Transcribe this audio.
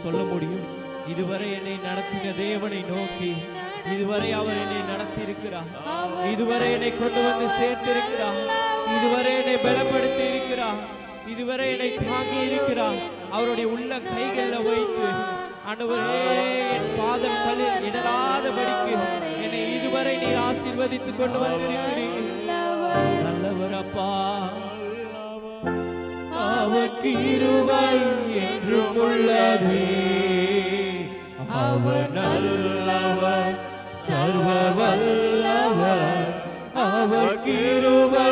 சொல்ல முடியும். இதுவரை என்னை நடத்தின தேவனை நோக்கி, இதுவரை அவர் என்னை நடத்தி இருக்கிறார், இதுவரை என்னை கொண்டு வந்து சேர்த்திருக்கிறார், இதுவரை என்னை பலப்படுத்தி இருக்கிறார், இதுவரை என்னை தாங்கி இருக்கிறார். அவருடைய உள்ள கைகளில் வைத்து, ஆண்டவரே என் பாதம் தள்ளில் இடராதபடிக்கு என்னை இதுவரை நீர் ஆசீர்வதித்து கொண்டு வந்திருக்கிறீர். நல்லவர் அப்பா, அவர் கிருபை என்றும் உள்ளதே, அவர் நல்லவர், சர்வ வல்லவர், அவர் கிருபை